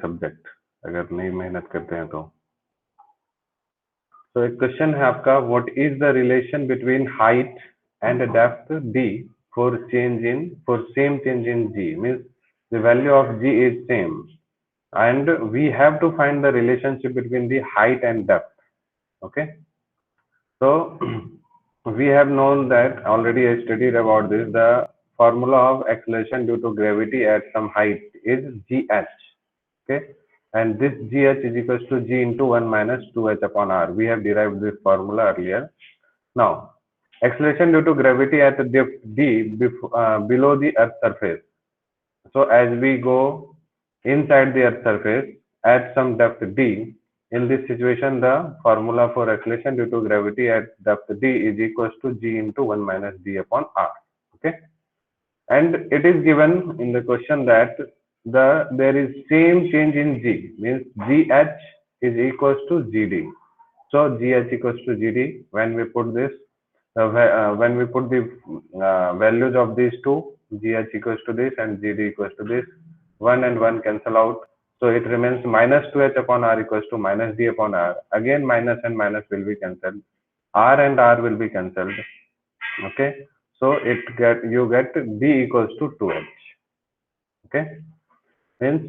Subject, अगर नहीं मेहनत करते हैं तो। तो एक क्वेश्चन है आपका, what is the relation between height and depth d for same change in g, means the value of g is same and we have to find the relationship between the height and depth. Okay, so we have known that already. I studied about this. The formula of acceleration due to gravity at some height is gh. Okay, and this gh is equals to g into 1 minus 2h upon r. We have derived this formula earlier. Now acceleration due to gravity at depth d below the earth surface. So as we go inside the earth surface at some depth d, in this situation the formula for acceleration due to gravity at depth d is equals to g into 1 minus d upon r. Okay, and it is given in the question that there is same change in g, means gh is equals to gd. So gh equals to gd. When we put this, when we put the values of these two, gh equals to this and gd equals to this, 1 and 1 cancel out, so it remains minus 2h upon r equals to minus d upon r. Again minus and minus will be cancelled, r and r will be cancelled. Okay, so you get d equals to 2h. Okay, hence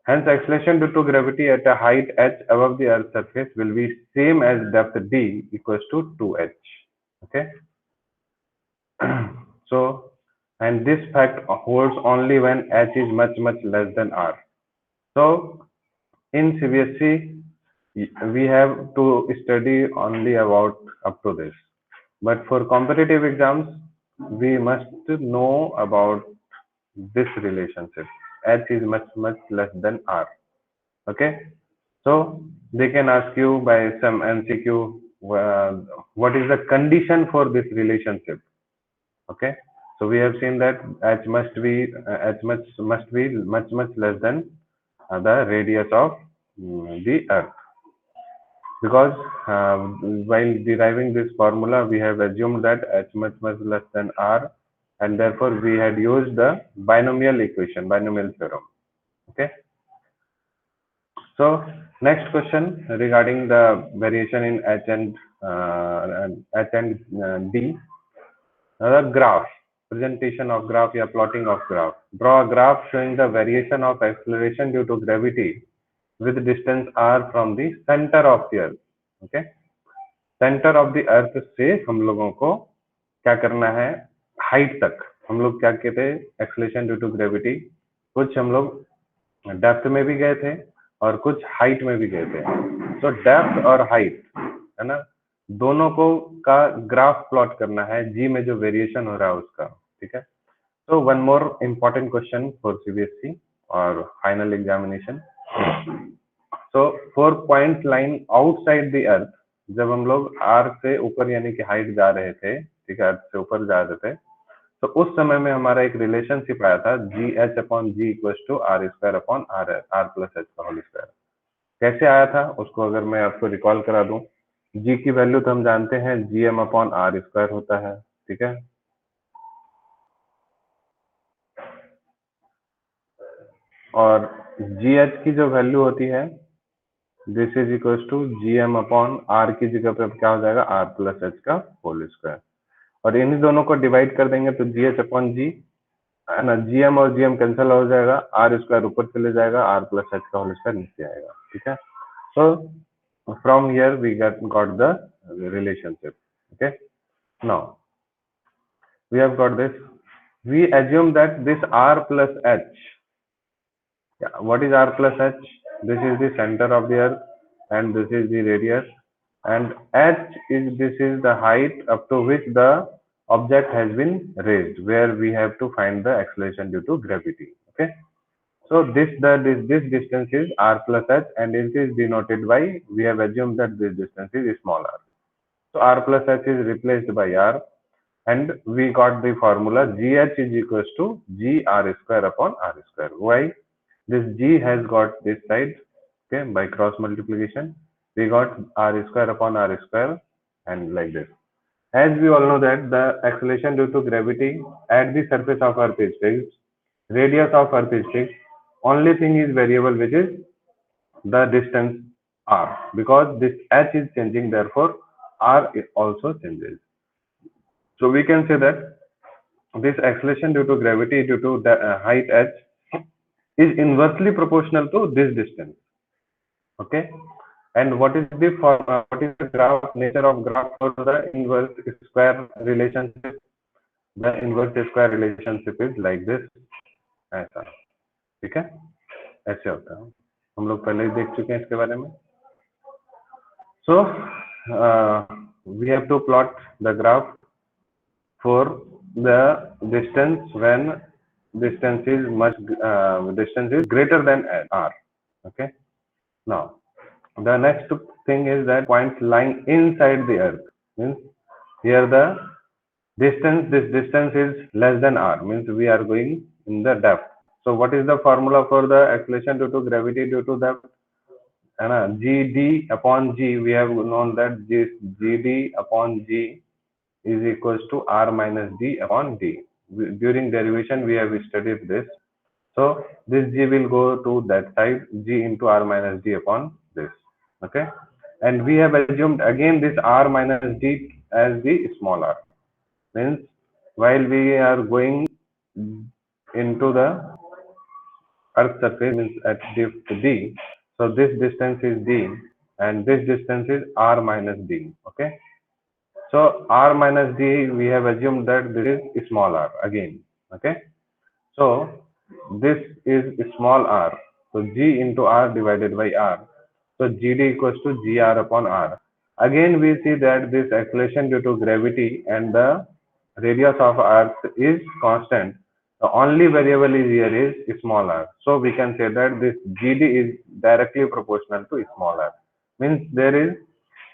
acceleration due to gravity at a height h above the earth's surface will be same as depth d equals to 2h. Okay, so, and this fact holds only when h is much less than r. So in CBSE we have to study only about up to this, but for competitive exams we must know about this relationship. H is much less than r. Okay, so they can ask you by some MCQ, what is the condition for this relationship. Okay, so we have seen that h must be much less than the radius of the earth, because while deriving this formula we have assumed that h much less than r, and therefore we had used the binomial equation, binomial theorem. Okay, so next question regarding the variation in h and d. Graph, presentation of graph या plotting of graph. Draw a graph showing the variation of acceleration due to gravity with distance r from the center of the earth. Okay, center of the earth से हम लोगों को क्या करना है, height तक हम लोग क्या कहते हैं, एक्सेलरेशन ड्यू टू ग्रेविटी. कुछ हम लोग डेप्थ में भी गए थे और कुछ हाइट में भी गए थे. तो डेप्थ और हाइट है ना, दोनों को का ग्राफ प्लॉट करना है, जी में जो वेरिएशन हो रहा है उसका. ठीक है, तो one more important question for CBSE और final examination. So 4 point line outside the earth, जब हम लोग आर से ऊपर यानी कि हाइट जा रहे थे, ठीक है, अर्थ से ऊपर जा रहे थे, तो उस समय में हमारा एक रिलेशनशिप आया था, G H upon G equal to are square upon R plus H का होल स्क्वायर. कैसे आया था उसको अगर मैं आपको रिकॉल करा दूं, जी की वैल्यू तो हम जानते हैं G M upon R square होता है. ठीक है, और जी एच की जो वैल्यू होती है, this is equal to G M upon R की जगह पे क्या हो जाएगा, आर प्लस एच का होल स्क्वायर. और इन्हीं दोनों को डिवाइड कर देंगे तो जी एच अपॉन जी है ना, जी एम और जी एम कैंसिल हो जाएगा, आर स्क्वायर ऊपर चले जाएगा, आर प्लस एच का होल स्क्वायर नीचे आएगा. ठीक है, so from here we got the relationship. Okay, now we have got this. We assume that this r plus h, yeah, what is r plus h? This is the center of the earth and this is the radius, and h is, this is the height up to which the object has been raised, where we have to find the acceleration due to gravity. Okay, so this distance is r plus h, and it is denoted by, we have assumed that this distance is small r. So r plus h is replaced by r, and we got the formula gh is equals to g r square upon r square. Why? This g has got this side, okay, by cross multiplication we got r square upon r square, and like this. As we all know that the acceleration due to gravity at the surface of earth is fixed, radius of earth is fixed, only thing is variable, which is the distance r, because this h is changing, therefore r also changes. So we can say that this acceleration due to gravity due to the height h is inversely proportional to this distance. Okay. And what is the what is the graph nature of graph for the inverse square relationship? The inverse square relationship is like this, ऐसा, ठीक है, ऐसे होता है, हम लोग पहले ही देख चुके हैं इसके बारे में. So we have to plot the graph for the distance when distance is greater than r. Okay. Now the next thing is that points lying inside the earth, means here the this distance is less than r, means we are going in the depth. So what is the formula for the acceleration due to gravity due to depth? Gd upon g, we have known that Gd upon g is equals to r minus d upon d. During derivation we have studied this. So this g will go to that side, g into r minus d upon this. Okay. And we have assumed again this r minus d as the small r, means while we are going into the earth surface, means at depth d, so this distance is d and this distance is r minus d. Okay. So r minus d, we have assumed that this is small r again. Okay. So this is small r, so g into r divided by r, so gd equals to gr upon r. Again we see that this acceleration due to gravity and the radius of earth is constant. The only variable is here is small r, so we can say that this gd is directly proportional to small r, means there is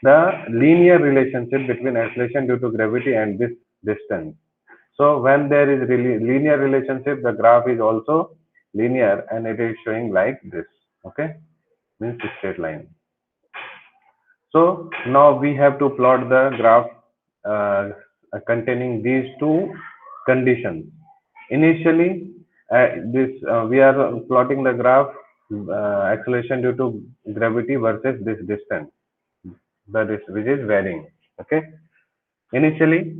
the linear relationship between acceleration due to gravity and this distance. So when there is linear relationship, the graph is also linear and it is showing like this. Okay, means straight line. So now we have to plot the graph containing these two conditions. Initially, we are plotting the graph acceleration due to gravity versus this distance, which is varying. Okay, initially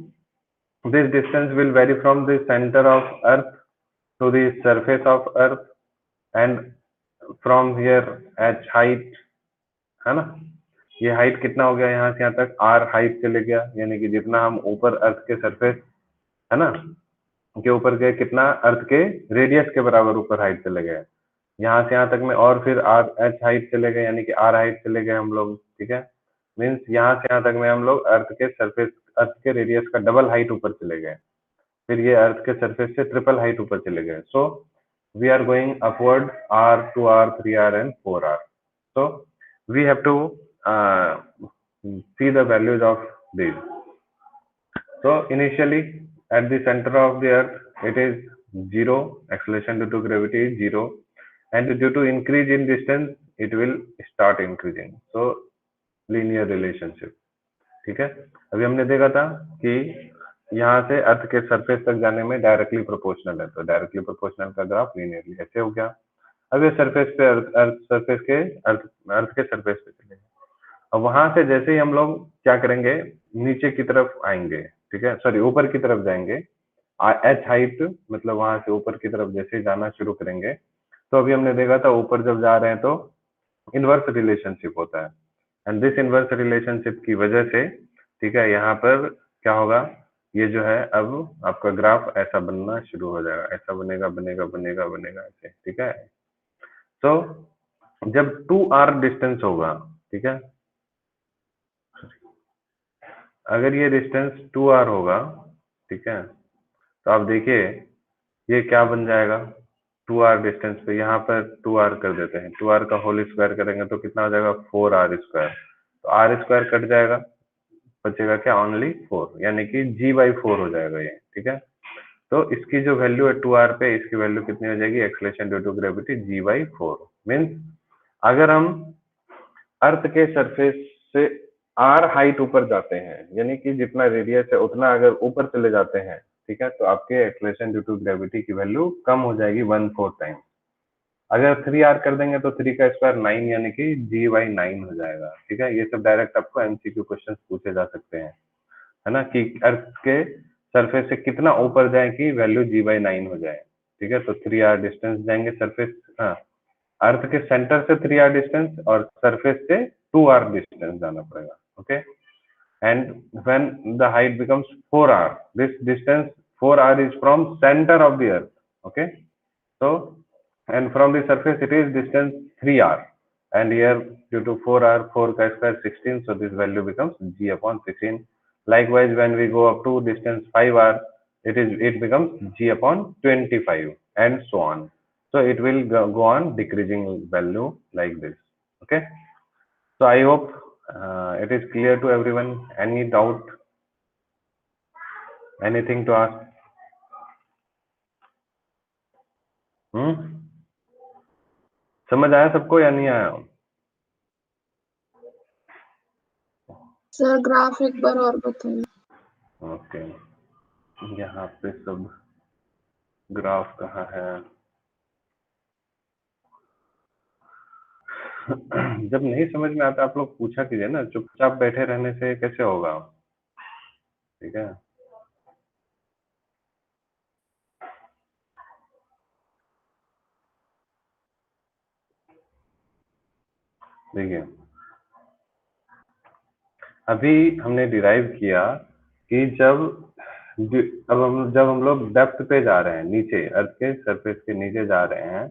this distance will vary from the center of earth to the surface of earth, and from here h height, है ना, ये height कितना हो गया, यहाँ से यहाँ तक r हाइट चले गया, यानी कि जितना हम ऊपर अर्थ के सरफेस, है ना, के ऊपर गए, कितना अर्थ के रेडियस के बराबर ऊपर हाइट चले गए, यहाँ से यहाँ तक में और फिर r h हाइट चले गए, यानी कि r हाइट चले गए हम लोग. ठीक है, मीन्स यहाँ से यहाँ तक में हम लोग अर्थ के सरफेस, अर्थ के रेडियस का डबल हाइट ऊपर चले गए, फिर ये अर्थ के सरफेस से ट्रिपल हाइट ऊपर चले गए. So we are going upward r, 2r, 3r and 4r. So we have to see the values of these. So initially at the center of the earth it is 0, acceleration due to gravity is 0, and due to increase in distance it will start increasing. So linear relationship. ठीक है, अभी हमने देखा था कि यहाँ से अर्थ के सरफेस तक जाने में डायरेक्टली प्रोपोर्शनल है, तो डायरेक्टली प्रोपोर्शनल का ग्राफ लीनियरली ऐसे हो गया. अब ये सरफेस पे अर्थ के सरफेस पे चलेंगे. अब वहां से जैसे ही हम लोग क्या करेंगे, नीचे की तरफ आएंगे, ठीक है, सॉरी ऊपर की तरफ जाएंगे, h हाइट, मतलब वहां से ऊपर की तरफ जैसे ही जाना शुरू करेंगे, तो अभी हमने देखा था ऊपर जब जा रहे हैं तो इनवर्स रिलेशनशिप होता है, एंड दिस इनवर्स रिलेशनशिप की वजह से, ठीक है, यहाँ पर क्या होगा, ये जो है अब आपका ग्राफ ऐसा बनना शुरू हो जाएगा, ऐसा बनेगा बनेगा बनेगा बनेगा ऐसे. ठीक है, तो जब 2r डिस्टेंस होगा, ठीक है, अगर ये डिस्टेंस 2r होगा, ठीक है, तो आप देखिए ये क्या बन जाएगा, 2r डिस्टेंस पे यहाँ पर 2r कर देते हैं, 2r का होल स्क्वायर करेंगे तो कितना हो जाएगा, 4r स्क्वायर, तो r स्क्वायर कट जाएगा, बचेगा क्या, ओनली 4, यानी कि g/4 हो जाएगा ये. ठीक है, तो इसकी जो वैल्यू है 2r पे, इसकी वैल्यू कितनी हो जाएगी, acceleration due to gravity g/4. Means अगर हम अर्थ के सरफेस से r हाइट ऊपर जाते हैं, यानी कि जितना रेडियस है उतना अगर ऊपर चले जाते हैं, ठीक है, तो आपके एक्सेलेरेशन ड्यू टू ग्रेविटी की वैल्यू कम हो जाएगी 1/4 टाइम. अगर 3r कर देंगे तो 3 का स्क्वायर 9 यानी कि g/9 हो जाएगा। ठीक है, ये सब डायरेक्ट आपको एमसीक्यू क्वेश्चन पूछे जा सकते हैं, है ना, कि अर्थ के सरफेस से कितना ऊपर जाए कि वैल्यू g/9 हो जाए। ठीक है, तो 3r डिस्टेंस जाएंगे सरफेस, हाँ, अर्थ के सेंटर से 3r डिस्टेंस और सरफेस से 2r डिस्टेंस जाना पड़ेगा। Okay, and when the height becomes 4r, this distance 4r is from center of the earth. Okay, so and from the surface it is distance 3r, and here due to 4r, 4 ka square 16, so this value becomes g/16. Likewise, when we go up to distance 5r, it becomes g/25, and so on. So it will go on decreasing value like this. Okay, so I hope it is clear to everyone. Any doubt, anything to ask? समझ आया सबको या नहीं आया? Sir graph एक बार और बताइए। Okay, यहाँ पे सब ग्राफ कहाँ है? जब नहीं समझ में आता आप लोग पूछा कीजिए ना, चुपचाप बैठे रहने से कैसे होगा? ठीक है, देखिए अभी हमने डिराइव किया कि जब हम लोग डेप्थ पे जा रहे हैं, नीचे अर्थ के सरफेस के नीचे जा रहे हैं,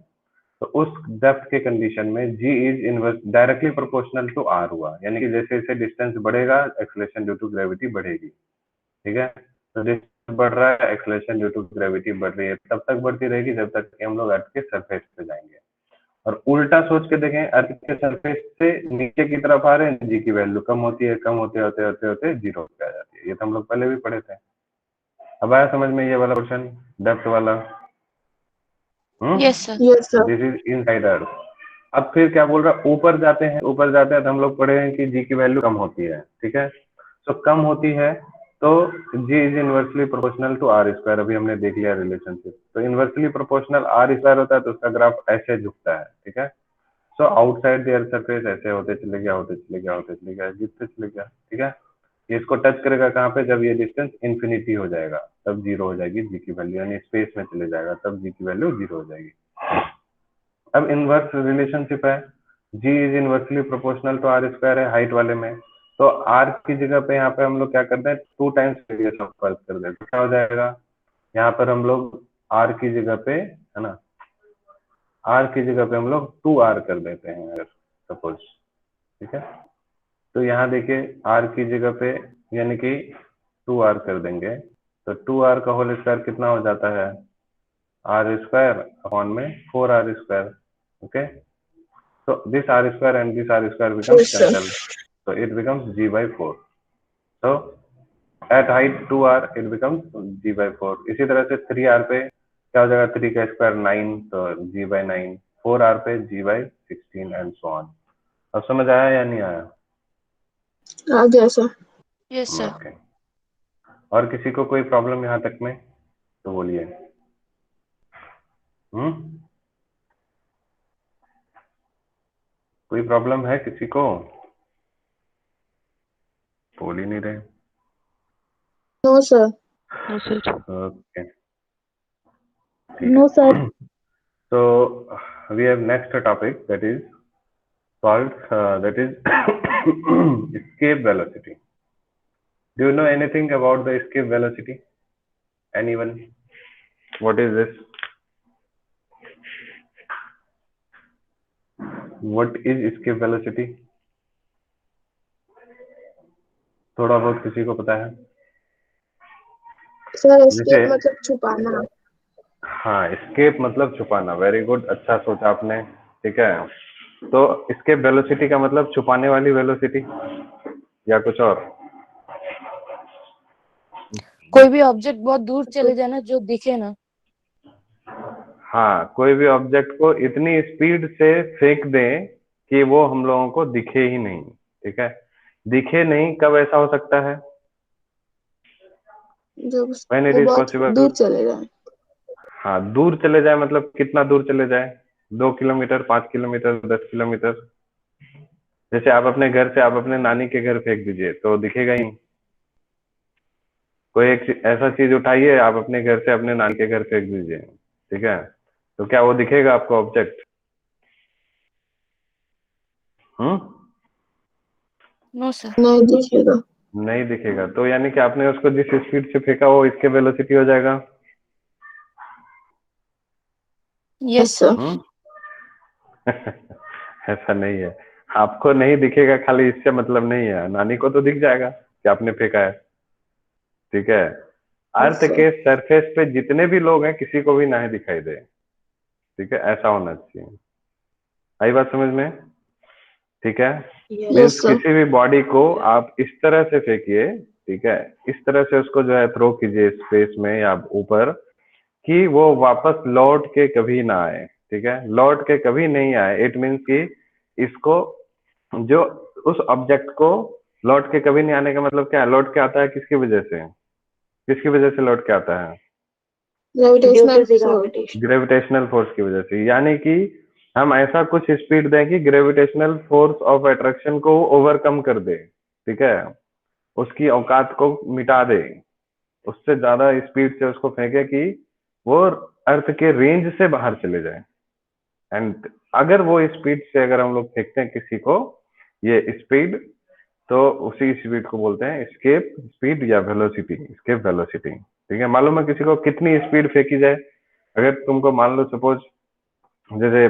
तो उस डेप्थ के कंडीशन में g is inverse directly proportional to r हुआ, यानी कि जैसे जैसे डिस्टेंस बढ़ेगा एक्सेलरेशन ड्यू टू ग्रेविटी बढ़ेगी। ठीक है, तो डिस्टेंस बढ़ रहा है, एक्सेलरेशन ड्यू टू ग्रेविटी बढ़ रही है, तब तक बढ़ती रहेगी जब तक कि हम लोग अर्थ के सरफेस पे जाएंगे। और उल्टा सोच के देखें, अर्थ के सरफेस से नीचे की तरफ आ रहे हैं, जी की वैल्यू कम होती है, कम होते होते होते होते जीरो पे आ जाती है। ये तो हम लोग पहले भी पढ़े थे। अब आया समझ में ये वाला क्वेश्चन, डेप्थ वाला? Yes sir. Yes sir. This is inside earth. अब फिर क्या बोल रहा है, ऊपर जाते हैं, ऊपर जाते हैं तो हम लोग पढ़े हैं कि जी की वैल्यू कम होती है। ठीक है, तो कम होती है तो g is inversely proportional to are square. अभी हमने देख लिया रिलेशनशिप, तो इनवर्सली प्रोपोर्शनल आर स्क्वायर होता है तो उसका ग्राफ ऐसे झुकता है। ठीक है, so outside the earth surface ऐसे होते चले गया, होते चले गया, होते चले गया, जीतते चले गया। ठीक है, ये इसको टच करेगा कहाँ पे, जब ये डिस्टेंस इन्फिनिटी हो जाएगा तब जीरो हो जाएगी जी की वैल्यू, यानी स्पेस में चले जाएगा तब जी की वैल्यू जीरो हो जाएगी। अब इनवर्स रिलेशनशिप है, g is inversely proportional to are square है हाइट वाले में, तो आर की जगह पे यहाँ पे हम लोग क्या करते हैं, 2 टाइम्स रेडियस ऑफ अर्थ कर देते हैं, तो क्या हो जाएगा, यहाँ पर हम लोग आर की जगह पे, है ना, आर की जगह पे हम लोग 2r कर देते हैं अगर सपोज। ठीक है, तो यहाँ देखिए आर की जगह पे यानी कि 2r कर देंगे, तो 2r का होल स्क्वायर कितना हो जाता है, आर स्क्वायर अपॉन में 4r square. Okay, so this r square and this r square becomes Yes, sir. cancelled, so it becomes g/4. so at height 2r it becomes g/4। इसी तरह से 3r पे क्या हो जाएगा, 3 का स्क्वायर 9, तो g/9, 4r पे g/16 एंड सो ऑन। अब समझ आया या नहीं आया? आ गया सर। Yes sir. ओके, और किसी को कोई प्रॉब्लम यहाँ तक में तो बोलिए। कोई प्रॉब्लम है किसी को? बोल ही नहीं रहे। No sir. No sir. Okay, no sir. so we have next topic that is called that is escape velocity. Do you know anything about the escape velocity? Anyone? What is this? What is escape velocity? थोड़ा बहुत किसी को पता है? Sir escape मतलब छुपाना। हाँ, escape मतलब छुपाना। वेरी गुड, अच्छा सोचा आपने। ठीक है, तो एस्केप वेलोसिटी का मतलब छुपाने वाली वेलोसिटी या कुछ और? कोई भी ऑब्जेक्ट बहुत दूर चले जाए ना, जो दिखे ना। हाँ, कोई भी ऑब्जेक्ट को इतनी स्पीड से फेंक दें कि वो हम लोगों को दिखे ही नहीं। ठीक है, दिखे नहीं कब ऐसा हो सकता है? जब When it वो is बहुत possible। दूर चले जाए। हाँ, दूर चले जाए मतलब कितना दूर चले जाए? 2 किलोमीटर, 5 किलोमीटर, 10 किलोमीटर। जैसे आप अपने घर से आप अपने नानी के घर फेंक दीजिए तो दिखेगा ही नहीं। कोई एक ऐसा चीज उठाइए, आप अपने घर से अपने नानी के घर फेंक दीजिए, ठीक है, तो क्या वो दिखेगा आपको ऑब्जेक्ट? No sir. नहीं दिखेगा। नहीं दिखेगा। तो यानी कि आपने उसको जिस स्पीड से फेंका वो इसके वेलोसिटी हो जाएगा। Yes sir. सर। ऐसा नहीं है, आपको नहीं दिखेगा खाली इससे मतलब नहीं है, नानी को तो दिख जाएगा कि आपने फेंका है, ठीक है। अर्थ सर। के सरफेस पे जितने भी लोग हैं किसी को भी ना ही दिखाई दे, ठीक है, ऐसा होना चाहिए। आई बात समझ में? ठीक है। Means yes sir. किसी भी बॉडी को आप इस तरह से फेंकिए, ठीक है, इस तरह से उसको जो है थ्रो कीजिए स्पेस में या ऊपर, कि वो वापस लौट के कभी ना आए, ठीक है, लौट के कभी नहीं आए। इट मीन्स कि इसको जो उस ऑब्जेक्ट को लौट के कभी नहीं आने का मतलब क्या है? लौट के आता है किसकी वजह से? किसकी वजह से लौट के आता है? Gravitational force. ग्रेविटेशनल फोर्स की वजह से। यानी कि हम ऐसा कुछ स्पीड दें कि ग्रेविटेशनल फोर्स ऑफ अट्रैक्शन को ओवरकम कर दे, ठीक है, उसकी औकात को मिटा दे, उससे ज्यादा स्पीड से उसको फेंके कि वो अर्थ के रेंज से बाहर चले जाए। एंड अगर वो स्पीड से अगर हम लोग फेंकते हैं किसी को, ये स्पीड, तो उसी स्पीड को बोलते हैं एस्केप स्पीड या वेलोसिटी, एस्केप वेलोसिटी, ठीक है। मालूम है किसी को कितनी स्पीड फेंकी जाए? अगर तुमको मान लो सपोज, जैसे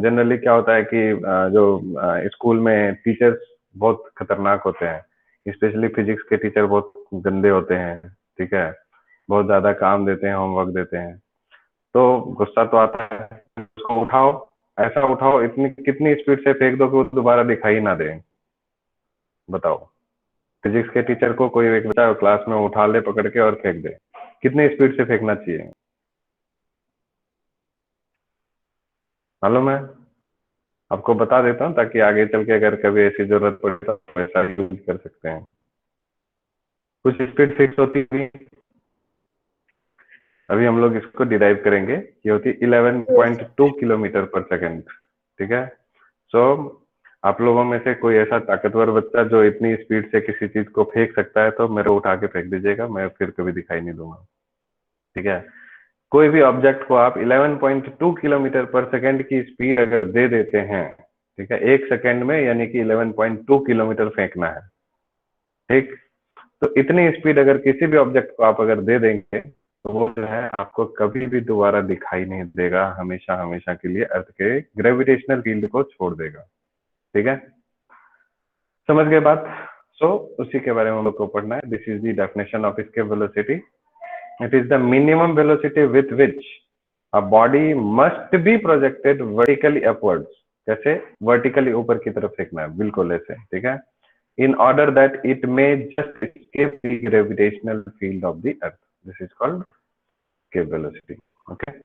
जनरली क्या होता है कि जो स्कूल में टीचर्स बहुत खतरनाक होते हैं, स्पेशली फिजिक्स के टीचर बहुत गंदे होते हैं, ठीक है, बहुत ज्यादा काम देते हैं, होमवर्क देते हैं, तो गुस्सा तो आता है, उसको उठाओ, ऐसा उठाओ, इतनी कितनी स्पीड से फेंक दो कि वो दोबारा दिखाई ना दे। बताओ, फिजिक्स के टीचर को कोई एक बच्चा क्लास में उठा ले पकड़ के और फेंक दे, कितनी स्पीड से फेंकना चाहिए मालूम है? आपको बता देता हूँ ताकि आगे चल के अगर कभी ऐसी जरूरत पड़े तो ऐसा यूज कर सकते हैं। कुछ स्पीड फिक्स होती हुई, अभी हम लोग इसको डिराइव करेंगे, ये होती 11.2 किलोमीटर पर सेकेंड, ठीक है। सो आप लोगों में से कोई ऐसा ताकतवर बच्चा जो इतनी स्पीड से किसी चीज को फेंक सकता है तो मेरे को उठा के फेंक दीजिएगा, मैं फिर कभी दिखाई नहीं दूंगा, ठीक है। कोई भी ऑब्जेक्ट को आप 11.2 किलोमीटर पर सेकेंड की स्पीड अगर दे देते हैं, ठीक है, 1 सेकेंड में, यानी कि 11.2 किलोमीटर फेंकना है, ठीक। तो इतनी स्पीड अगर किसी भी ऑब्जेक्ट को आप अगर दे देंगे तो वो जो है आपको कभी भी दोबारा दिखाई नहीं देगा, हमेशा हमेशा के लिए अर्थ के ग्रेविटेशनल फील्ड को छोड़ देगा, ठीक है। समझ गए बात? सो उसी के बारे में हम लोग को पढ़ना है। This is the definition of escape velocity. It is the minimum velocity with which a body must be projected vertically upwards. कैसे? वर्टिकली ऊपर की तरफ फेंकना है, बिल्कुल ऐसे, ठीक है, in order that it may just escape the gravitational field of the earth. This is called escape velocity. Okay.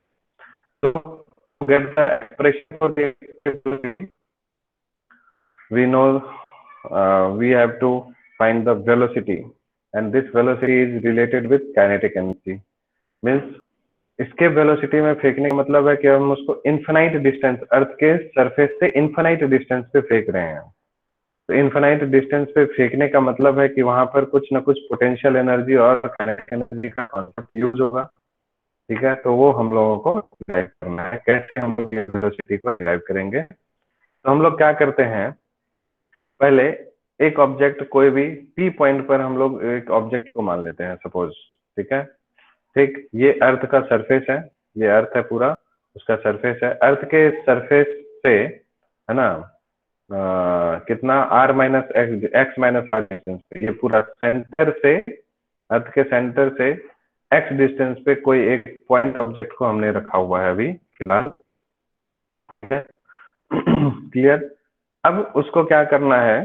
So to get the expression for the escape velocity, we know we have to find the velocity, and this velocity is related with kinetic energy. Means escape velocity में फेंकने का मतलब है कि हम उसको infinite distance, अर्थ के surface से इन्फिनाइट डिस्टेंस पे फेंक रहे हैं। तो इन्फिनाइट डिस्टेंस पे फेंकने का मतलब है कि वहां पर कुछ ना कुछ पोटेंशियल एनर्जी और काइनेटिक एनर्जी का कॉन्सेप्ट यूज होगा, ठीक है। तो वो हम लोगों को डिराइव करना है। कैसे हम लोग वेलोसिटी को डिराइव करेंगे? तो हम लोग क्या करते हैं, पहले एक ऑब्जेक्ट कोई भी पी पॉइंट पर हम लोग एक ऑब्जेक्ट को मान लेते हैं सपोज, ठीक है, ठीक। ये अर्थ का सरफेस है, ये अर्थ है पूरा, उसका सरफेस है। अर्थ के सरफेस से, है ना, कितना r minus X minus R distance पे, ये पूरा सेंटर से, अर्थ के सेंटर से x डिस्टेंस पे कोई एक पॉइंट ऑब्जेक्ट को हमने रखा हुआ है अभी फिलहाल, ठीक है। क्लियर? अब उसको क्या करना है,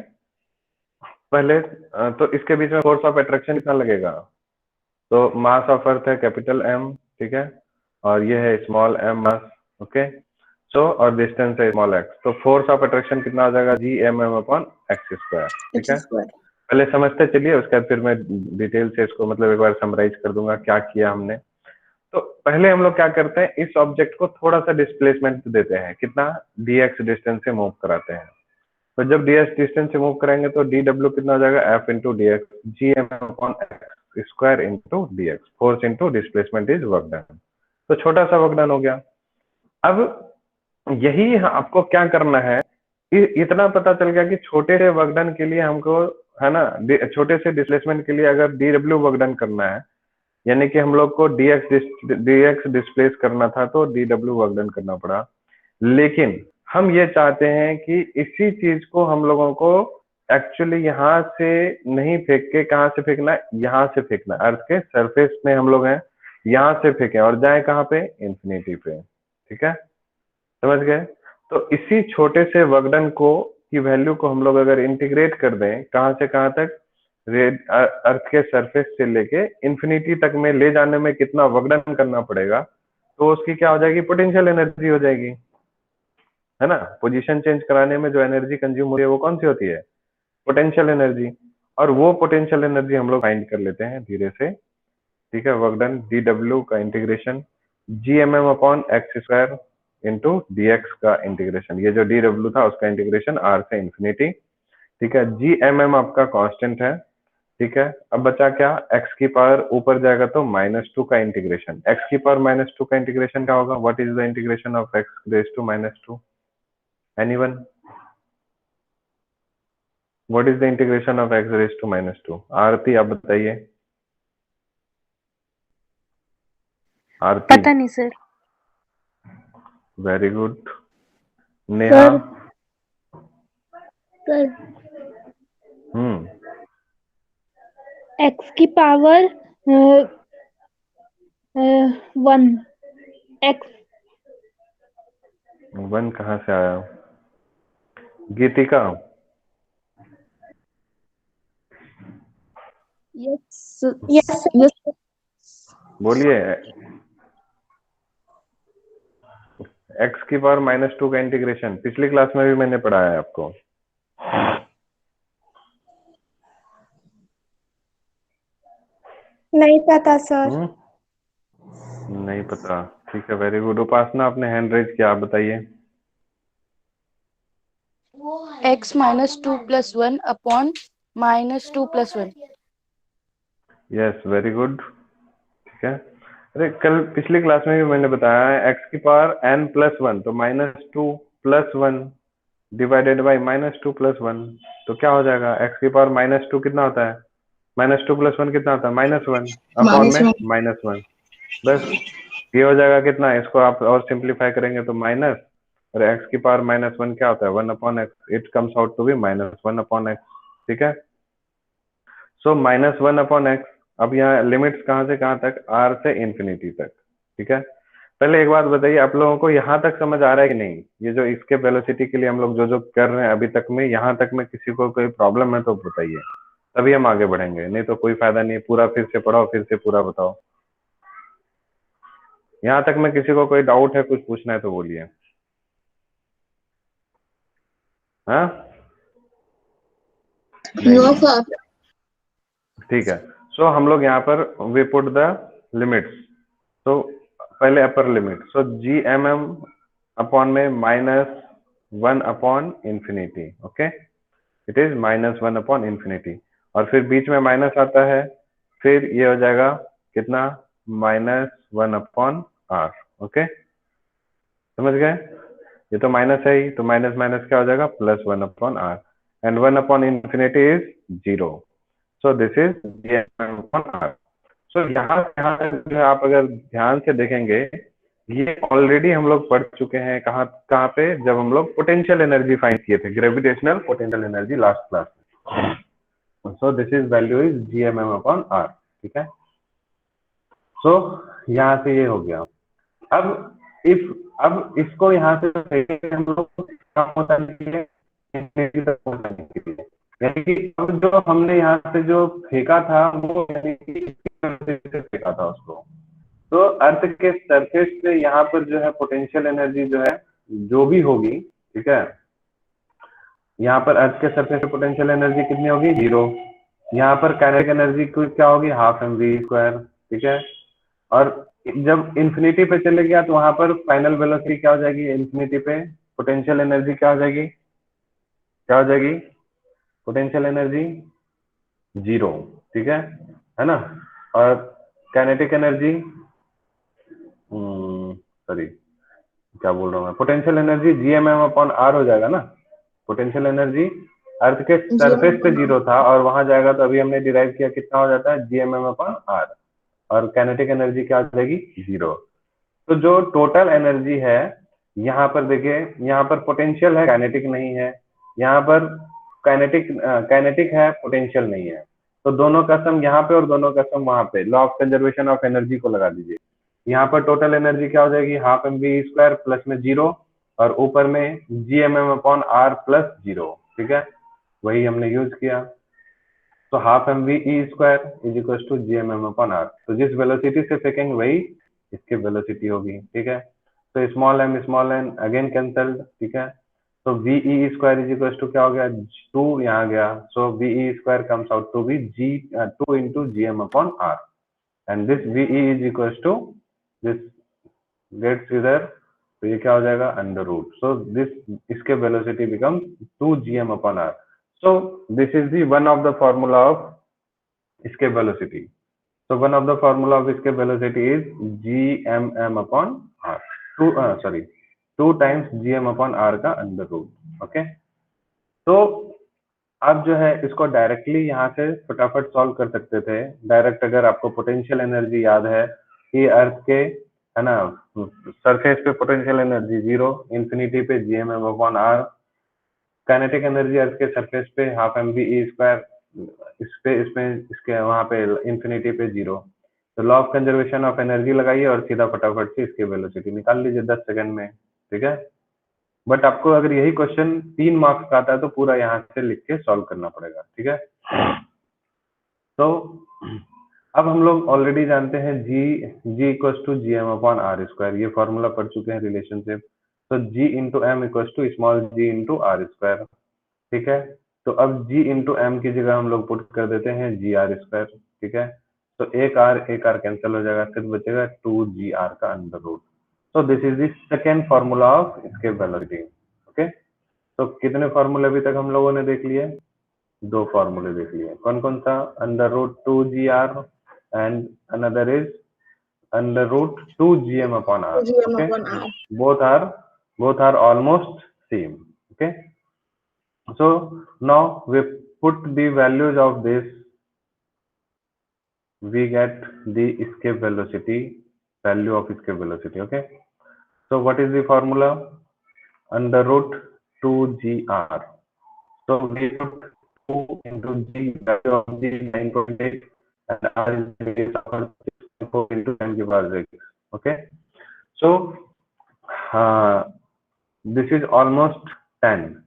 पहले तो इसके बीच में फोर्स ऑफ अट्रैक्शन कितना लगेगा? तो मास ऑफ अर्थ है कैपिटल M, ठीक है, और ये है स्मॉल m मास, ओके। सो और डिस्टेंस है स्मॉल x, तो फोर्स ऑफ अट्रैक्शन कितना हो जाएगा? Gmm अपॉन x स्क्वायर, ठीक है। पहले समझते चलिए, उसके बाद फिर मैं डिटेल से इसको मतलब एक बार समराइज कर दूंगा क्या किया हमने। तो पहले हम लोग क्या करते हैं, इस ऑब्जेक्ट को थोड़ा सा डिस्प्लेसमेंट देते हैं, कितना, dx डिस्टेंस से मूव कराते हैं। तो जब dx डिस्टेंस से मूव कराएंगे तो dw कितना हो जाएगा, f into D X, G M upon X square into D X, force into displacement is work done. तो छोटा सा वर्क डन हो गया। अब यही आपको क्या करना है, इतना पता चल गया कि छोटे से वर्क डन के लिए हमको, है ना, छोटे से डिस्प्लेसमेंट के लिए अगर dw वर्क डन करना है, यानी कि हम लोग को dx डिस्प्लेस करना था तो dw वर्क डन करना पड़ा। लेकिन हम ये चाहते हैं कि इसी चीज को हम लोगों को एक्चुअली यहाँ से नहीं फेंक के, कहाँ से फेंकना है, यहाँ से फेंकना, अर्थ के सरफेस में हम लोग हैं, यहाँ से फेंके और जाए कहाँ पे, इंफिनिटी पे। ठीक है, समझ गए। तो इसी छोटे से वर्कडन को की वैल्यू को हम लोग अगर इंटीग्रेट कर दें, कहाँ से कहाँ तक, अर्थ के सरफेस से लेके इंफिनिटी तक में ले जाने में कितना वर्कडन करना पड़ेगा, तो उसकी क्या हो जाएगी, पोटेंशियल एनर्जी हो जाएगी, है ना। पोजीशन चेंज कराने में जो एनर्जी कंज्यूम हो रही है वो कौन सी होती है, पोटेंशियल एनर्जी। और वो पोटेंशियल एनर्जी हम लोग फाइंड कर लेते हैं धीरे से। ठीक है, वर्क डन dw का integration gmm upon X square into dx का इंटीग्रेशन, ये जो dw था उसका इंटीग्रेशन r से इंफिनिटी। ठीक है, gmm आपका कांस्टेंट है। ठीक है, अब बचा क्या, x की पावर ऊपर जाएगा तो -2 का इंटीग्रेशन, x की पावर -2 का इंटीग्रेशन क्या होगा, what is the integration of x raise to -2, anyone, what is the integration of x raise to -2, Aarti आप बताइए, आरती। पता नहीं sir. Very good, Neha. Sir x की पावर 1, x 1 कहाँ से आया, गीतिका। यस यस यस बोलिए, x की पावर -2 का इंटीग्रेशन पिछली क्लास में भी मैंने पढ़ाया है आपको। नहीं पता सर। नहीं पता, ठीक है, वेरी गुड। उपासना आपने हैंड रेज किया, आप बताइए। x -2 + 1 upon -2 + 1। Yes, very good, ठीक है। अरे कल पिछली क्लास में भी मैंने बताया है, x की पावर n+1, तो -2 + 1 डिवाइडेड बाई -2 + 1, तो क्या हो जाएगा, x की पावर -2 कितना होता है, -2 + 1 कितना होता है, -1 अपॉन में -1, बस ये हो जाएगा कितना, इसको आप और सिंप्लीफाई करेंगे तो माइनस, और x की पावर -1 क्या होता है, 1/x, it comes out to be -1/x। ठीक है, सो -1/x। अब यहाँ लिमिट्स कहाँ से कहाँ तक, r से इंफिनिटी तक। ठीक है, पहले एक बात बताइए, आप लोगों को यहाँ तक समझ आ रहा है कि नहीं, ये जो इसके वेलोसिटी के लिए हम लोग जो जो कर रहे हैं अभी तक में, यहाँ तक में किसी को कोई प्रॉब्लम है तो बताइए, तभी हम आगे बढ़ेंगे, नहीं तो कोई फायदा नहीं है, पूरा फिर से पढ़ाओ, फिर से पूरा बताओ। यहाँ तक में किसी को कोई डाउट है, कुछ पूछना है तो बोलिए। हाँ, नो सर। ठीक है, सो हम लोग यहाँ पर वी पुट द लिमिट्स, तो पहले अपर लिमिट, सो gmm अपॉन में -1/इंफिनिटी, ओके, इट इज -1/इंफिनिटी, और फिर बीच में माइनस आता है, फिर ये हो जाएगा कितना, -1/r, ओके, समझ गए, ये तो माइनस है ही, तो माइनस माइनस क्या हो जाएगा, +1/r, एंड 1/इंफिनिटी is 0, so this is gmm/r। So यहाँ तक जो है आप अगर ध्यान से देखेंगे, ये ऑलरेडी हम लोग पढ़ चुके हैं, कहाँ कहाँ पे, जब हम लोग पोटेंशियल एनर्जी फाइंड किए थे, gravitational potential energy last class में। So this is value is gmm/r। ठीक है, सो यहाँ से ये हो गया। अब इसको यहाँ से हम लोग कहाँ पहुंचाने के लिए, इंफिनिटी तक पहुंचाने के लिए, यानी कि अब जो हमने यहाँ से जो फेंका था वो, यानी कि से फेंका था उसको, तो अर्थ के सरफेस पे यहाँ पर जो है पोटेंशियल एनर्जी जो है, जो भी होगी, ठीक है, यहाँ पर अर्थ के सरफेस पे पोटेंशियल एनर्जी कितनी होगी, 0। यहाँ पर काइनेटिक एनर्जी क्या होगी, 12mv²। ठीक है, और जब इंफिनिटी पे चले गया तो वहां पर फाइनल वेलोसिटी क्या हो जाएगी, इंफिनिटी पे पोटेंशियल एनर्जी क्या हो जाएगी, क्या हो जाएगी, पोटेंशियल एनर्जी 0, ठीक है ना। और काइनेटिक एनर्जी, सॉरी क्या बोल रहा हूँ मैं, पोटेंशियल एनर्जी GMM/R हो जाएगा ना। पोटेंशियल एनर्जी अर्थ के सरफेस पे 0 था और वहां जाएगा तो अभी हमने डिराइव किया कितना हो जाता है, GMM/R। और काइनेटिक एनर्जी क्या हो जाएगी, 0। तो जो टोटल एनर्जी है यहाँ पर देखिए, यहाँ पर पोटेंशियल है, काइनेटिक नहीं है। यहाँ पर काइनेटिक है, पोटेंशियल नहीं है। तो दोनों का सम यहाँ पे और दोनों का सम वहां पे, law of conservation of energy को लगा दीजिए। यहाँ पर टोटल एनर्जी क्या हो जाएगी, हाफ mv² प्लस में 0 और ऊपर में GMM/R प्लस 0, ठीक है, वही हमने यूज किया। तो half mv² is equal to GMM/R। तो जिस वेलोसिटी से फेंकेंगे वही इसकी वेलोसिटी होगी, ठीक है। तो स्मॉल n अगेन कैंसल्ड, ठीक है। तो VE² इज इक्वल टू क्या हो गया, 2 यहाँ गया, so VE² comes out to be 2 into GM/R and this VE is equal to this gets इधर, तो ये क्या हो जाएगा, अंडर रूट। सो दिस, इसके velocity becomes 2 GM/R। So this is the one of the formula of escape velocity. So one of the formula of escape velocity is GMM/R. 2 times GM/R का under root, okay. तो आप जो है इसको directly यहाँ से फटाफट सॉल्व कर सकते थे डायरेक्ट, अगर आपको पोटेंशियल एनर्जी याद है कि अर्थ के, है ना, सरफेस पे पोटेंशियल एनर्जी 0, इंफिनिटी पे GMM/R, काइनेटिक एनर्जी अर्थ के सरफेस पे हाफ mv², इसके वहां पे इंफिनिटी पे 0। तो law of conservation of energy लगाइए और सीधा फटाफट से इसकी वेलोसिटी निकाल लीजिए 10 सेकंड में, ठीक है। बट आपको अगर यही क्वेश्चन 3 मार्क्स का आता है तो पूरा यहाँ से लिख के सॉल्व करना पड़ेगा, ठीक है। तो अब हम लोग ऑलरेडी जानते हैं G इक्वल टू GM/R², ये फॉर्मूला पढ़ चुके हैं रिलेशनशिप। तो G into M equal to small g into R², ठीक है। तो अब G इंटू एम की जगह हम लोग पुट कर देते हैं GR², ठीक है। तो एक R कैंसिल हो जाएगा, सिर्फ बचेगा 2GR का under root. So this is the second formula of escape velocity, okay. तो कितने फॉर्मूले अभी तक हम लोगों ने देख लिए, 2 फॉर्मूले देख लिए। कौन कौन सा, under root 2GR and another is under root 2GM/R, okay. both are almost same, okay. So now we put the values of this, we get the escape velocity, value of escape velocity, okay. So what is the formula, under root 2GR. So we put 2 into G, value of G 9.8 and R is the base of 6.4 into 10 to the power 6, okay. So this is almost 10,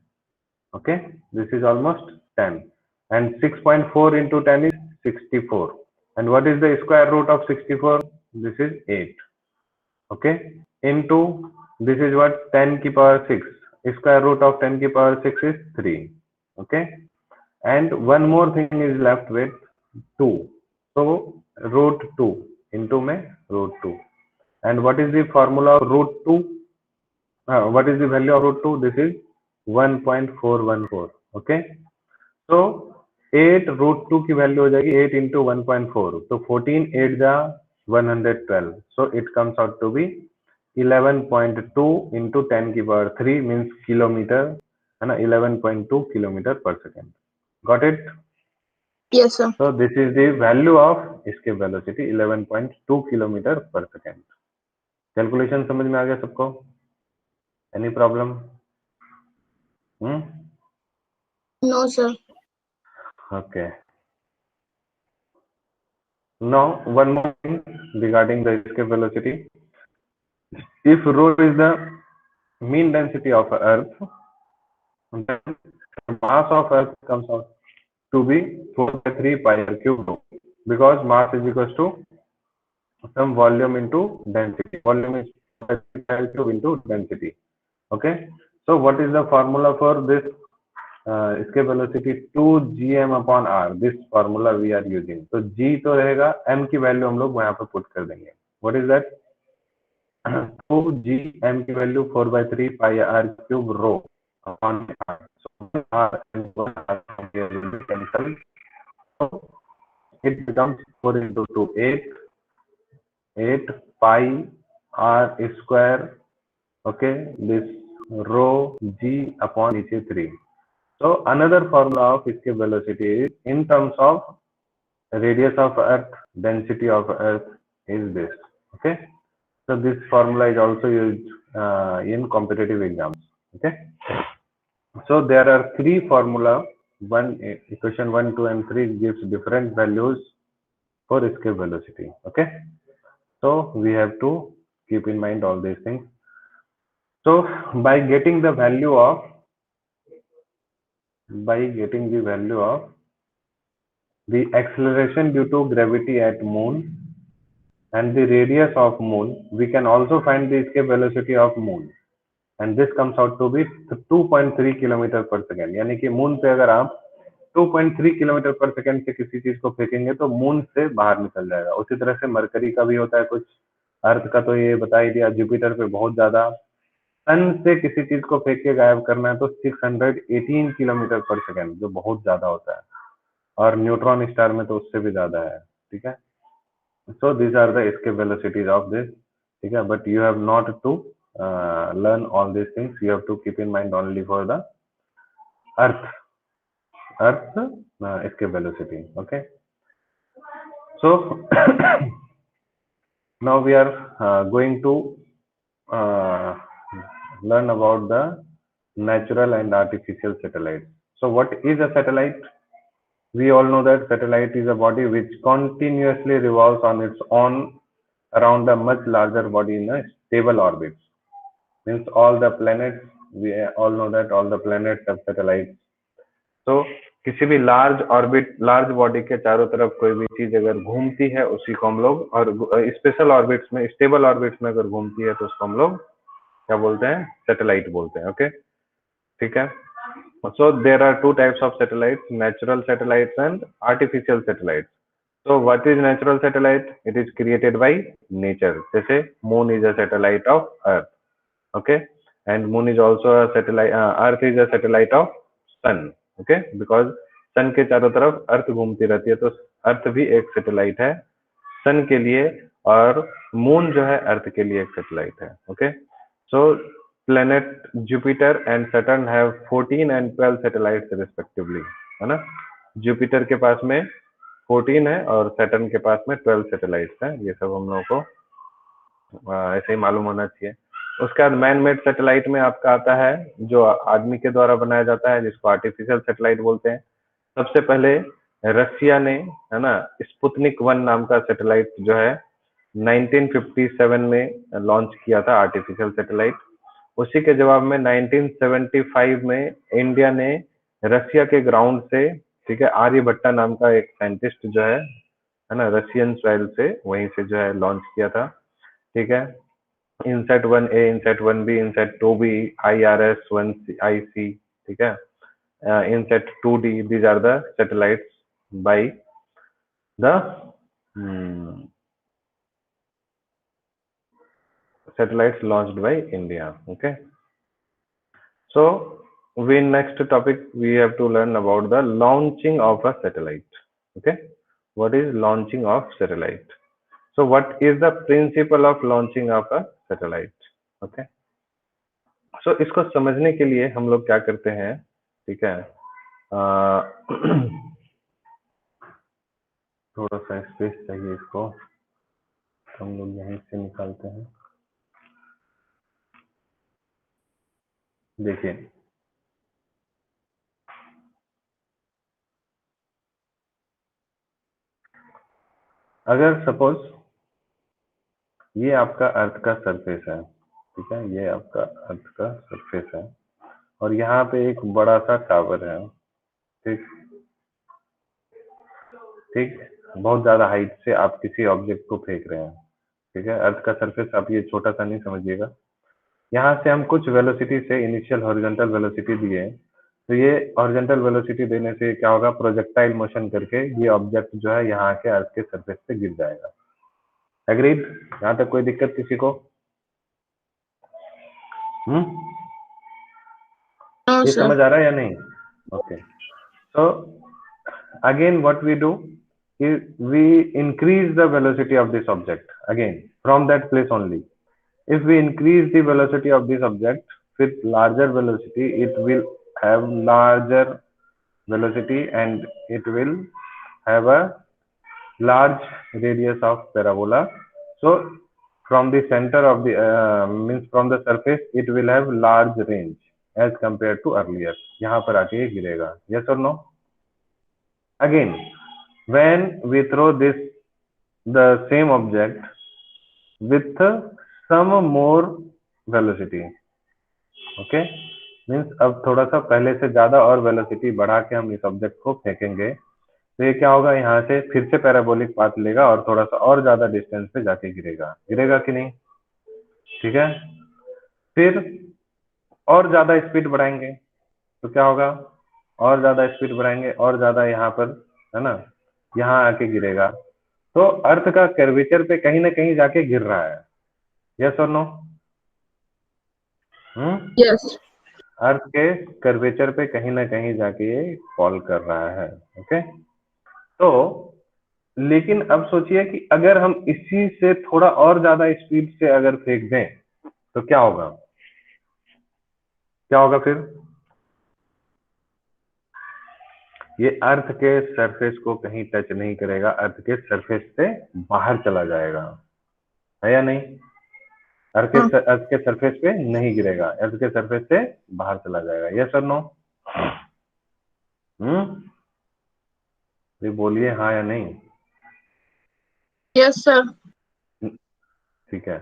okay, this is almost 10 and 6.4 into 10 is 64, and what is the square root of 64, this is 8, okay, into this is what, 10 की power 6, square root of 10 की power 6 is 3, okay, and one more thing is left with 2, so root 2 into में root 2, and what is the formula of root 2, what is the value of root 2, this is 1.414, okay. So 8 root 2 की value हो जाएगी 8 into 1.4, तो 14 8 जा 112, so it comes out to be 11.2 into 10 की power 3 means kilometre, है ना, 11.2 kilometre पर second. Got it? Yes, sir. So this is the value of escape velocity, 11.2 kilometre पर सेकेंड। कैलकुलेशन समझ में आ गया सबको? Any problem? No, sir. Okay. Now one more thing regarding the escape velocity. If rho is the mean density of Earth, then the mass of Earth comes out to be 4/3 pi r cube rho, because mass is equals to some volume into density. Volume is 4/3 pi r cube into density. Okay. So what is the formula for this escape velocity? 2GM/R. This formula we are using. तो G तो रहेगा, M की value हम लोग वहां पर put कर देंगे व्हाट इज दैट? 2gm की value 4/3 pi r cube rho upon r. So r and 1 r here will be cancelled. So it becomes 4 into 2, 8 pi r square. Okay, this rho g upon नीचे 3. So another formula of escape velocity is in terms of radius of earth, density of earth is this. Okay, so this formula is also used in competitive exams. Okay, so there are three formula. One equation 1, 2 and 3 gives different values for escape velocity. Okay, so we have to keep in mind all these things. So by getting the value of the acceleration due to gravity at moon and the radius of moon, we can also find the escape velocity of moon, and this comes out to be 2.3 kilometre पर second. यानी कि moon पे अगर आप 2.3 kilometre पर second से किसी चीज को फेंकेंगे तो मून से बाहर निकल जाएगा. उसी तरह से मरकरी का भी होता है कुछ, अर्थ का तो ये बता ही दिया, जुपिटर पे बहुत ज्यादा. सन से किसी चीज को फेंक के गायब करना है तो 618 किलोमीटर पर सेकेंड, जो बहुत ज्यादा होता है, और न्यूट्रॉन स्टार में तो उससे भी ज्यादा है. ठीक है, so these are the escape velocities of this. ठीक है, but you have not to learn all these things. You have to keep in mind only for the earth escape velocity. Okay, so now we are going to learn about the natural and artificial satellites. So what is a satellite? We all know that satellite is a body which continuously revolves on its own around a much larger body in a stable orbit. Means all the planets, we all know that all the planets have satellites. So किसी भी large orbit, large body के चारों तरफ कोई भी चीज अगर घूमती है उसी को हम लोग, और स्पेशल ऑर्बिट्स में, स्टेबल ऑर्बिट्स में अगर घूमती है तो उसको हम लोग क्या बोलते हैं? सैटेलाइट बोलते हैं. ओके, ठीक है. So there are two types of satellites, natural satellites and artificial satellites. So what is natural satellite? It is created by nature. जैसे moon is a satellite of earth. Okay, and moon is also a satellite, earth is a satellite of sun. Okay, because sun के चारों तरफ अर्थ घूमती रहती है, तो अर्थ भी एक सैटेलाइट है सन के लिए, और मून जो है अर्थ के लिए एक सैटेलाइट है. Okay, so planet Jupiter and Saturn have 14 and 12 satellites respectively, है ना. जुपिटर के पास में 14 है और सैटर्न के पास में 12 सैटेलाइट्स हैं. ये सब हम लोगों को ऐसे ही मालूम होना चाहिए. उसके बाद मैन मेड सैटेलाइट में आपका आता है जो आदमी के द्वारा बनाया जाता है, जिसको आर्टिफिशियल सैटेलाइट बोलते हैं. सबसे पहले रशिया ने, है ना, स्पुतनिक 1 नाम का सैटेलाइट जो है 1957 में लॉन्च किया था, आर्टिफिशियल सैटेलाइट. उसी के जवाब में 1975 में इंडिया ने रशिया के ग्राउंड से, ठीक है, आर्यभट्टा नाम का एक साइंटिस्ट जो है ना, रशियन सॉइल से, वहीं से जो है लॉन्च किया था. ठीक है, INSAT 1A, INSAT 1B, INSAT 2B, IRS 1IC. ठीक है, INSAT 2D. These are the satellites by the satellites launched by India. Okay, so we next topic we have to learn about the launching of a satellite. Okay, what is launching of satellite? So what is the principle of launching of a satellite? Okay, so इसको समझने के लिए हम लोग क्या करते हैं, ठीक है, थोड़ा सा स्पेस चाहिए इसको, हम लोग यहीं से निकालते हैं. देखिए, अगर सपोज ये आपका अर्थ का सरफेस है, ठीक है, ये आपका अर्थ का सरफेस है, और यहाँ पे एक बड़ा सा टावर है. ठीक ठीक, बहुत ज्यादा हाइट से आप किसी ऑब्जेक्ट को फेंक रहे हैं. ठीक है, अर्थ का सरफेस आप ये छोटा सा नहीं समझिएगा. यहाँ से हम कुछ वेलोसिटी से इनिशियल हॉरिजॉन्टल वेलोसिटी दिए, तो ये हॉरिजॉन्टल वेलोसिटी देने से क्या होगा, प्रोजेक्टाइल मोशन करके ये ऑब्जेक्ट जो है यहाँ के अर्थ के सरफेस पे गिर जाएगा. एग्रीड? यहाँ तक कोई दिक्कत किसी को? No, ये sir. समझ आ रहा है या नहीं? Okay, so again what we do is we increase the velocity of this object again from that place only. If we increase the velocity of this object with larger velocity, it will have larger velocity and it will have a large radius of parabola. So from the center of the means from the surface it will have large range as compared to earlier. यहाँ पर आके ये गिरेगा. Yes or no? Again, when we throw this the same object with some more velocity, okay, means अब थोड़ा सा पहले से ज्यादा और वेलोसिटी बढ़ा के हम इस ऑब्जेक्ट को फेंकेंगे तो ये क्या होगा, यहाँ से फिर से पैराबोलिक पाथ लेगा और थोड़ा सा और ज्यादा डिस्टेंस पे जाके गिरेगा. गिरेगा कि नहीं? ठीक है. फिर और ज्यादा स्पीड बढ़ाएंगे तो क्या होगा, और ज्यादा स्पीड बढ़ाएंगे और ज्यादा यहाँ पर, है ना, यहाँ आके गिरेगा. तो अर्थ का कर्वेचर पे कहीं ना कहीं जाके गिर रहा है. यस और नो? Yes. अर्थ के कर्वेचर पे कहीं ना कहीं जाके ये फॉल कर रहा है. ओके, तो लेकिन अब सोचिए कि अगर हम इसी से थोड़ा और ज्यादा स्पीड से अगर फेंक दें तो क्या होगा? क्या होगा फिर? ये अर्थ के सरफेस को कहीं टच नहीं करेगा, अर्थ के सरफेस से बाहर चला जाएगा. है या नहीं? अर्थ के सरफेस पे नहीं गिरेगा, अर्थ के सरफेस से बाहर चला जाएगा. यस और नो? ये बोलिए हाँ या नहीं. Yes, sir. ठीक है.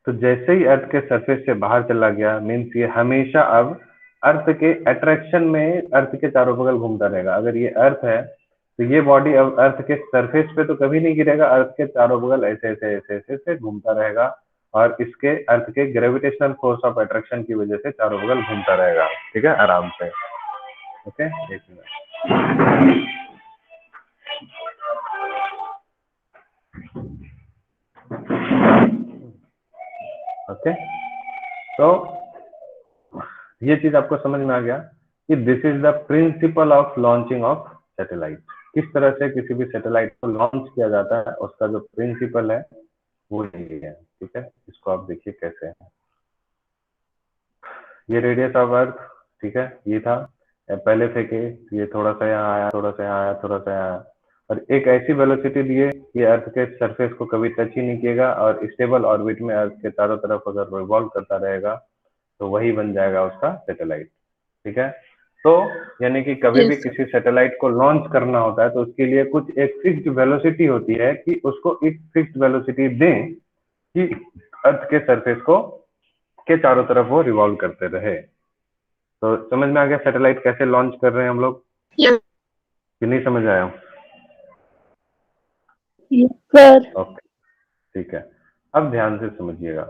तो जैसे ही अर्थ के सरफेस से बाहर चला गया मीन्स ये हमेशा अब अर्थ के अट्रैक्शन में अर्थ के चारों बगल घूमता रहेगा. अगर ये अर्थ है तो ये बॉडी अब अर्थ के सरफेस पे तो कभी नहीं गिरेगा, अर्थ के चारों बगल ऐसे ऐसे ऐसे ऐसे ऐसे घूमता रहेगा और इसके अर्थ के ग्रेविटेशनल फोर्स ऑफ अट्रैक्शन की वजह से चारों बगल घूमता रहेगा. ठीक है, आराम से. ओके, एक मिनट. ओके, तो ये चीज आपको समझ में आ गया कि this is the principle of launching of satellite. किस तरह से किसी भी सैटेलाइट को लॉन्च किया जाता है उसका जो प्रिंसिपल है वो यही है. ठीक है, इसको आप देखिए कैसे है. ये रेडियस ऑफ अर्थ, ठीक है, ये था. पहले फेंके, ये थोड़ा सा यहाँ आया, थोड़ा सा यहाँ आया, थोड़ा सा यहाँ आया और एक ऐसी वेलोसिटी दिए कि अर्थ के सरफेस को कभी टच ही नहीं किएगा और स्टेबल ऑर्बिट में अर्थ के चारों तरफ अगर रिवॉल्व करता रहेगा तो वही बन जाएगा उसका सैटेलाइट. ठीक है, तो यानी कि कभी भी किसी सैटेलाइट को लॉन्च करना होता है तो उसके लिए कुछ एक फिक्स्ड वेलोसिटी होती है कि उसको एक फिक्स्ड वेलोसिटी दें कि अर्थ के सरफेस को के चारों तरफ वो रिवॉल्व करते रहे. तो समझ में आ गया सैटेलाइट कैसे लॉन्च कर रहे हैं हम लोग? Yes. कि नहीं समझ आया? सर. ओके, ठीक है. अब ध्यान से समझिएगा.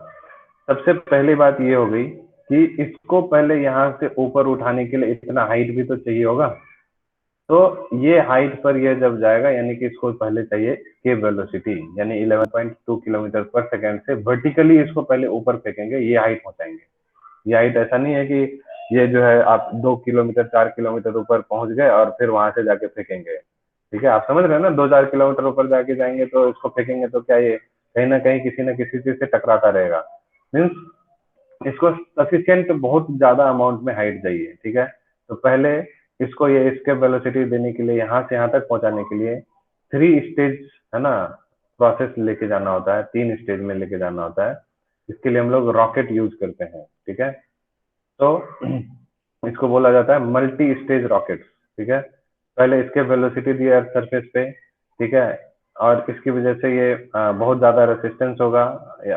सबसे पहली बात ये हो गई कि इसको पहले यहाँ से ऊपर उठाने के लिए इतना हाइट भी तो चाहिए होगा. तो ये हाइट पर ये जब जाएगा यानी कि इसको पहले चाहिए स्केप वेलोसिटी यानी 11.2 किलोमीटर पर सेकेंड से वर्टिकली इसको पहले ऊपर फेंकेंगे, ये हाइट पहुंचाएंगे. ये हाइट ऐसा नहीं है कि ये जो है आप 2 किलोमीटर 4 किलोमीटर ऊपर पहुंच गए और फिर वहां से जाके फेंकेंगे. ठीक है, आप समझ रहे हैं ना, 2-4 किलोमीटर ऊपर जाके जाएंगे तो इसको फेंकेंगे तो क्या ये कहीं ना कहीं किसी न किसी चीज से टकराता रहेगा. मीन्स इसको सफिशियंट बहुत ज्यादा अमाउंट में हाइट चाहिए. ठीक है, तो पहले इसको ये एस्केप वेलोसिटी देने के लिए यहाँ से यहाँ तक पहुंचाने के लिए 3 स्टेज है ना प्रोसेस लेके जाना होता है, 3 स्टेज में लेके जाना होता है. इसके लिए हम लोग रॉकेट यूज करते हैं. ठीक है, तो इसको बोला जाता है मल्टी स्टेज रॉकेट. ठीक है, पहले इसके वेलोसिटी दी अर्थ सरफेस पे. ठीक है, और इसकी वजह से ये बहुत ज्यादा रेसिस्टेंस होगा.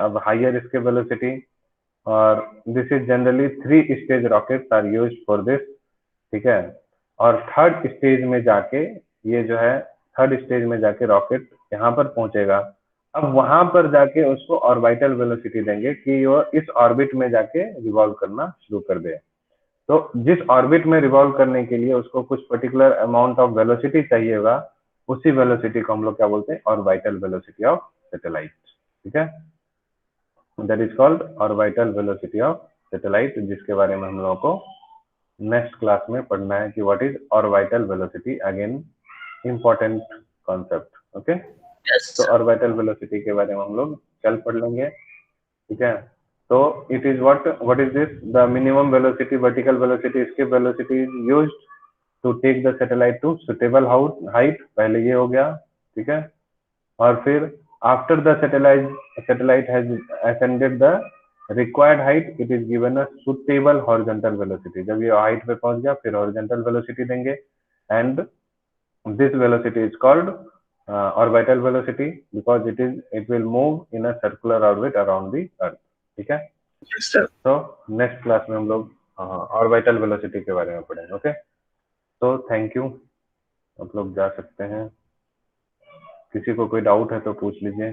अब हाइयर इसके वेलोसिटी और this is generally 3 stage rockets are used for this. ठीक है, और थर्ड स्टेज में जाके ये जो है थर्ड स्टेज में जाके रॉकेट यहाँ पर पहुंचेगा. अब वहां पर जाके उसको ऑर्बिटल वेलोसिटी देंगे कि वो इस ऑर्बिट में जाके रिवॉल्व करना शुरू कर दे. तो जिस ऑर्बिट में रिवॉल्व करने के लिए उसको कुछ पर्टिकुलर अमाउंट ऑफ वेलोसिटी चाहिए होगा, उसी वेलोसिटी को हम लोग क्या बोलते हैं, ऑर्बिटल वेलोसिटी ऑफ सैटेलाइट. ठीक है, that is called orbital velocity of satellite, जिसके बारे में हम लोगों को नेक्स्ट क्लास में पढ़ना है कि what is orbital velocity, again important concept. Okay, तो ऑर्बिटल वेलोसिटी के बारे में हम लोग कल पढ़ लेंगे, ठीक है। तो it is what is this, the minimum velocity, vertical velocity, escape velocity is used to take the satellite to suitable height, पहले ये हो गया, ठीक है। और फिर after the satellite has ascended the required height, it is given a suitable horizontal velocity, जब ये हाइट पे पहुंच गया फिर horizontal velocity देंगे, and this velocity is called orbital velocity because it will move in a circular orbit around the earth, ठीक है। तो नेक्स्ट क्लास में हम लोग ऑर्बिटल वेलोसिटी के बारे में पढ़ेंगे। ओके, तो थैंक यू, आप लोग जा सकते हैं, किसी को कोई डाउट है तो पूछ लीजिए।